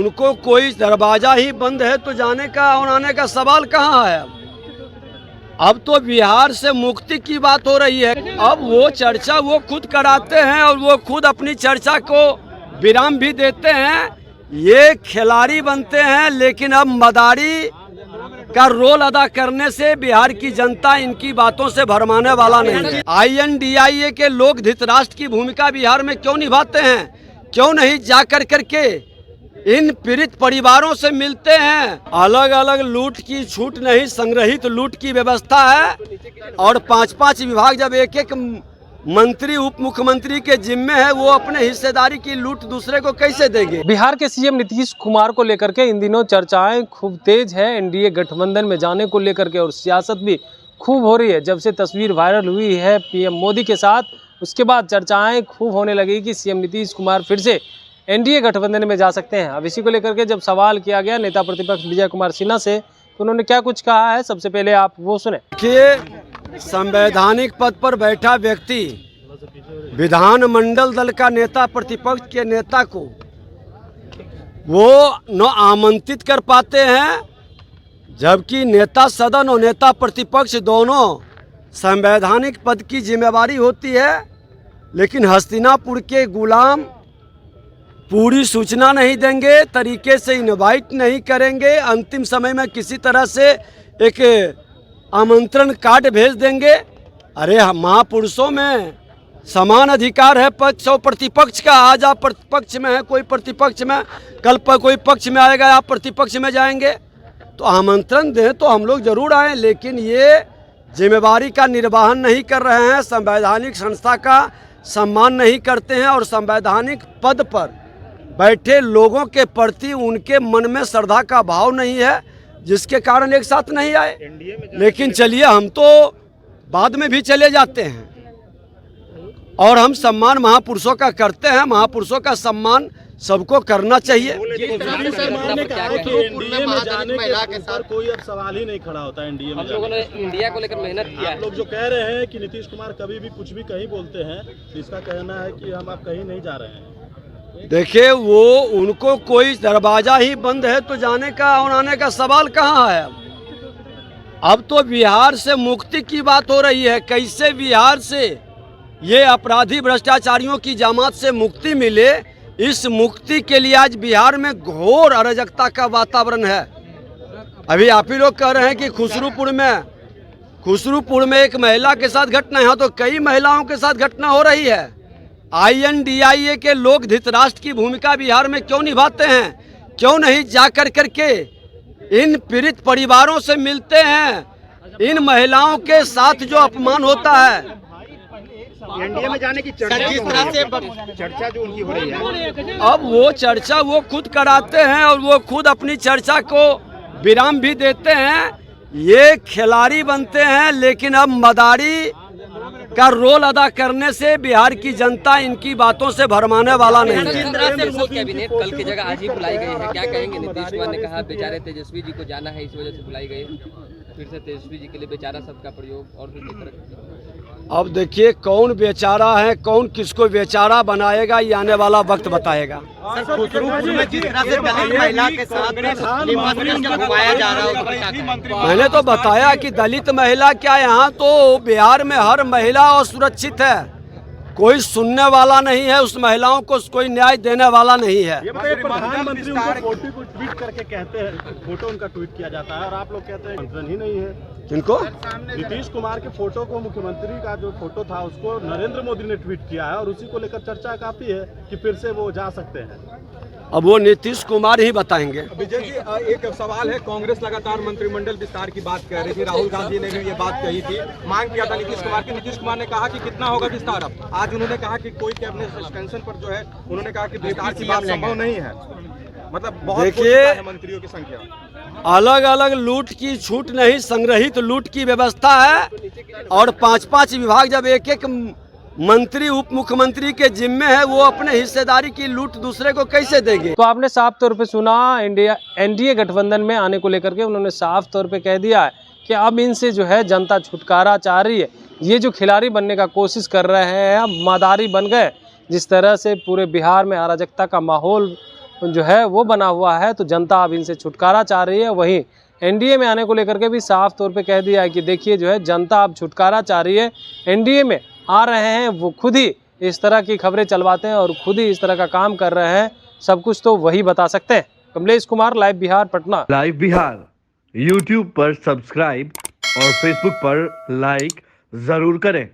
उनको कोई दरवाजा ही बंद है तो जाने का और आने का सवाल कहाँ है। अब तो बिहार से मुक्ति की बात हो रही है। अब वो चर्चा वो खुद कराते हैं और वो खुद अपनी चर्चा को विराम भी देते हैं। ये खिलाड़ी बनते हैं, लेकिन अब मदारी का रोल अदा करने से बिहार की जनता इनकी बातों से भरमाने वाला नहीं है। INDIA के लोग धृतराष्ट्र की भूमिका बिहार में क्यों निभाते हैं? क्यों नहीं जा कर करके इन पीड़ित परिवारों से मिलते हैं? अलग अलग लूट की छूट नहीं, संग्रहित लूट की व्यवस्था है। और 5-5 विभाग जब एक मंत्री उप मुख्यमंत्री के जिम्मे है, वो अपने हिस्सेदारी की लूट दूसरे को कैसे देंगे? बिहार के CM नीतीश कुमार को लेकर के इन दिनों चर्चाएं खूब तेज है। NDA गठबंधन में जाने को लेकर के और सियासत भी खूब हो रही है। जब से तस्वीर वायरल हुई है PM मोदी के साथ, उसके बाद चर्चाएं खूब होने लगी कि CM नीतीश कुमार फिर से NDA गठबंधन में जा सकते हैं। अब इसी को लेकर के जब सवाल किया गया नेता प्रतिपक्ष विजय कुमार सिन्हा से, तो उन्होंने क्या कुछ कहा है, सबसे पहले आप वो सुने। कि संवैधानिक पद पर बैठा व्यक्ति विधानमंडल दल का नेता प्रतिपक्ष के नेता को वो न आमंत्रित कर पाते हैं, जबकि नेता सदन और नेता प्रतिपक्ष दोनों संवैधानिक पद की जिम्मेवारी होती है। लेकिन हस्तिनापुर के गुलाम पूरी सूचना नहीं देंगे, तरीके से इनवाइट नहीं करेंगे, अंतिम समय में किसी तरह से एक आमंत्रण कार्ड भेज देंगे। अरे महापुरुषों में समान अधिकार है पक्ष और प्रतिपक्ष का। आज आप पक्ष में है, कोई प्रतिपक्ष में, कल पर कोई पक्ष में आएगा, आप प्रतिपक्ष में जाएंगे। तो आमंत्रण दें तो हम लोग जरूर आएँ, लेकिन ये जिम्मेवारी का निर्वहन नहीं कर रहे हैं, संवैधानिक संस्था का सम्मान नहीं करते हैं और संवैधानिक पद पर बैठे लोगों के प्रति उनके मन में श्रद्धा का भाव नहीं है, जिसके कारण एक साथ नहीं आए। लेकिन चलिए, हम तो बाद में भी चले जाते हैं और हम सम्मान महापुरुषों का करते हैं। महापुरुषों का सम्मान सबको करना चाहिए। महिला के साथ कोई अब सवाल ही नहीं खड़ा होता। NDA में लोगों ने इंडिया को लेकर मेहनत किया है। लोग जो कह रहे हैं कि नीतीश कुमार कभी भी कुछ भी कहीं बोलते हैं, इसका कहना है कि हम अब कहीं नहीं जा रहे हैं। देखिए, वो उनको कोई दरवाजा ही बंद है तो जाने का और आने का सवाल कहाँ है। अब तो बिहार से मुक्ति की बात हो रही है। कैसे बिहार से ये अपराधी भ्रष्टाचारियों की जमात से मुक्ति मिले, इस मुक्ति के लिए आज बिहार में घोर अराजकता का वातावरण है। अभी आप ही लोग कह रहे हैं कि खुसरूपुर में एक महिला के साथ घटना, यहाँ तो कई महिलाओं के साथ घटना हो रही है। INDIA के लोग धृतराष्ट्र की भूमिका बिहार में क्यों निभाते हैं? क्यों नहीं जा कर करके इन पीड़ित परिवारों से मिलते हैं? इन महिलाओं के साथ जो अपमान होता है, NDA में जाने की चर्चा जो उनकी हो रही है, अब वो चर्चा वो खुद कराते हैं और वो खुद अपनी चर्चा को विराम भी देते हैं। ये खिलाड़ी बनते हैं, लेकिन अब मदारी का रोल अदा करने से बिहार की जनता इनकी बातों से भरमाने वाला नहीं है। कैबिनेट कल की जगह आज ही बुलाई गई है, क्या कहेंगे? नीतीश कुमार ने कहा बेचारे तेजस्वी जी को जाना है, इस वजह से बुलाई गई है। फिर से तेजस्वी जी के लिए बेचारा शब्द का प्रयोग और अब देखिए, कौन बेचारा है, कौन किसको बेचारा बनाएगा, ये आने वाला वक्त बताएगा। मैंने तो बताया कि दलित महिला क्या, यहाँ तो बिहार में हर महिला असुरक्षित है। कोई सुनने वाला नहीं है, उस महिलाओं को कोई न्याय देने वाला नहीं है। प्रधानमंत्री उनको फोटो को ट्वीट करके कहते हैं, फोटो उनका ट्वीट किया जाता है और आप लोग कहते हैं आमंत्रण ही नहीं है। किनको? नीतीश कुमार के फोटो को, मुख्यमंत्री का जो फोटो था उसको नरेंद्र मोदी ने ट्वीट किया है और उसी को लेकर चर्चा काफी है कि फिर से वो जा सकते हैं। अब वो नीतीश कुमार ही बताएंगे। विजय जी, एक सवाल है, कांग्रेस लगातार मंत्रिमंडल विस्तार की बात कह रही थी, राहुल गांधी ने भी ये बात कही थी, मांग किया था नीतीश कुमार की। नीतीश कुमार ने कहा कि कितना होगा विस्तार। अब आज उन्होंने कहा कि कोई कैबिनेट सस्पेंशन पर जो है, उन्होंने कहा कि विस्तार की बात संभव नहीं है। मतलब बहुत देखिए, मंत्रियों की संख्या, अलग अलग लूट की छूट नहीं, संग्रहित लूट की व्यवस्था है। और 5-5 विभाग जब एक मंत्री उप मुख्यमंत्री के जिम्मे है, वो अपने हिस्सेदारी की लूट दूसरे को कैसे देंगे? तो आपने साफ तौर पे सुना, NDA गठबंधन में आने को लेकर के उन्होंने साफ तौर पे कह दिया है कि अब इनसे जो है जनता छुटकारा चाह रही है। ये जो खिलाड़ी बनने का कोशिश कर रहे हैं, अब मदारी बन गए। जिस तरह से पूरे बिहार में अराजकता का माहौल जो है वो बना हुआ है, तो जनता अब इनसे छुटकारा चाह रही है। वहीं एनडीए में आने को लेकर के भी साफ तौर पे कह दिया है कि देखिए जो है जनता अब छुटकारा चाह रही है। एनडीए में आ रहे हैं वो खुद ही इस तरह की खबरें चलवाते हैं और खुद ही इस तरह का काम कर रहे हैं, सब कुछ तो वही बता सकते हैं। Kamlesh Kumar, live Bihar, Patna. Live Bihar YouTube पर सब्सक्राइब और फेसबुक पर लाइक जरूर करें।